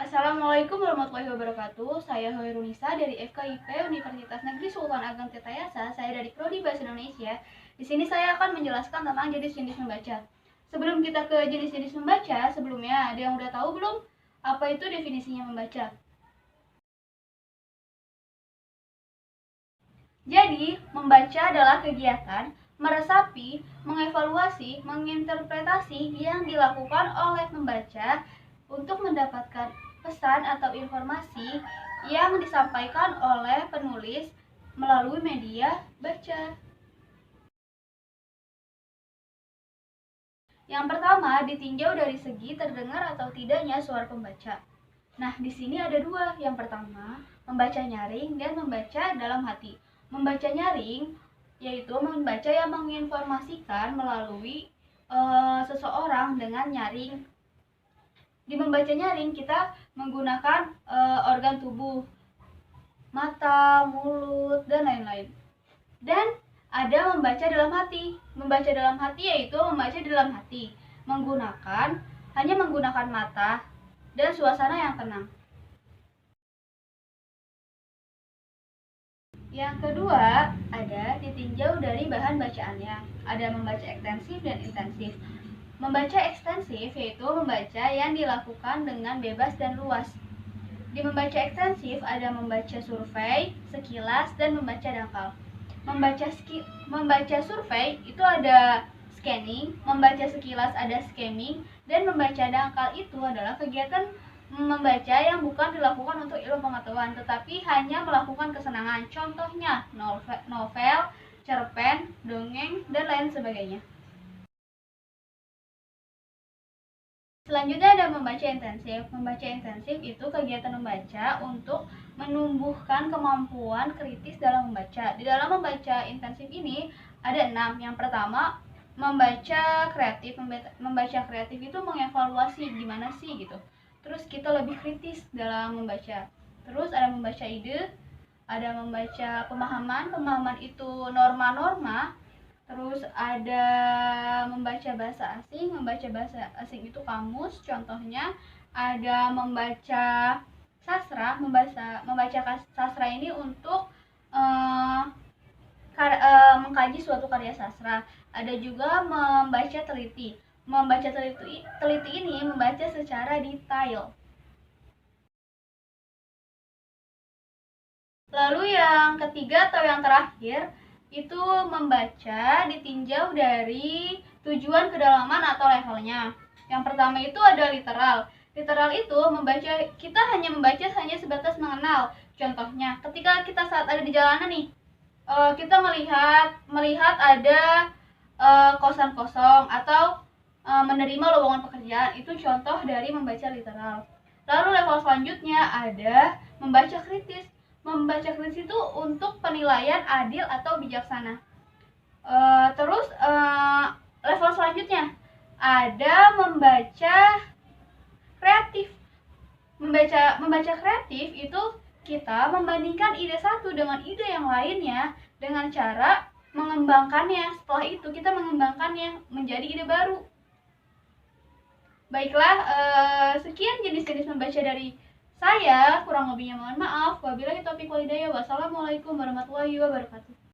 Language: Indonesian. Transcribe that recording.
Assalamualaikum warahmatullahi wabarakatuh. Saya Hoirunisa dari FKIP Universitas Negeri Sultan Ageng Tirtayasa. Saya dari Prodi Bahasa Indonesia. Di sini saya akan menjelaskan tentang jenis-jenis membaca. Sebelum kita ke jenis-jenis membaca, sebelumnya ada yang udah tahu belum apa itu definisinya membaca? Jadi, membaca adalah kegiatan meresapi, mengevaluasi, menginterpretasi yang dilakukan oleh pembaca untuk mendapatkan pesan atau informasi yang disampaikan oleh penulis melalui media baca. Yang pertama, ditinjau dari segi terdengar atau tidaknya suara pembaca. Nah, di sini ada dua. Yang pertama, membaca nyaring dan membaca dalam hati. Membaca nyaring yaitu membaca yang menginformasikan melalui seseorang dengan nyaring. Di membaca nyaring kita menggunakan organ tubuh, mata, mulut, dan lain-lain. Dan ada membaca dalam hati. Membaca dalam hati yaitu membaca dalam hati, hanya menggunakan mata dan suasana yang tenang. Yang kedua, ada ditinjau dari bahan bacaannya. Ada membaca ekstensif dan intensif. Membaca ekstensif yaitu membaca yang dilakukan dengan bebas dan luas. Di membaca ekstensif ada membaca survei, sekilas, dan membaca dangkal. Membaca survei itu ada scanning, membaca sekilas ada skimming, dan membaca dangkal itu adalah kegiatan membaca yang bukan dilakukan untuk ilmu pengetahuan, tetapi hanya melakukan kesenangan. Contohnya novel, cerpen, dongeng, dan lain sebagainya. Selanjutnya ada membaca intensif. Membaca intensif itu kegiatan membaca untuk menumbuhkan kemampuan kritis dalam membaca. Di dalam membaca intensif ini ada 6. Yang pertama, membaca kreatif. Membaca kreatif itu mengevaluasi gimana sih gitu. Terus kita lebih kritis dalam membaca. Terus ada membaca ide, ada membaca pemahaman. Pemahaman itu norma-norma. Terus ada membaca bahasa asing. Membaca bahasa asing itu kamus. Contohnya ada membaca sastra. Membaca sastra ini untuk mengkaji suatu karya sastra. Ada juga membaca teliti. Membaca teliti ini membaca secara detail. Lalu yang ketiga atau yang terakhir itu membaca ditinjau dari tujuan, kedalaman, atau levelnya. Yang pertama itu ada literal. Literal itu membaca, kita hanya membaca hanya sebatas mengenal. Contohnya, ketika kita saat ada di jalanan nih, kita melihat ada kosan kosong atau menerima lowongan pekerjaan, itu contoh dari membaca literal. Lalu level selanjutnya ada membaca kritis. Membaca kritis itu untuk penilaian adil atau bijaksana. Terus level selanjutnya ada membaca kreatif. Membaca kreatif itu kita membandingkan ide satu dengan ide yang lainnya dengan cara mengembangkannya. Setelah itu kita mengembangkannya menjadi ide baru. Baiklah, sekian jenis-jenis membaca dari saya. Kurang lebihnya mohon maaf. Wabillahi taufiq wal hidayah. Wassalamualaikum warahmatullahi wabarakatuh.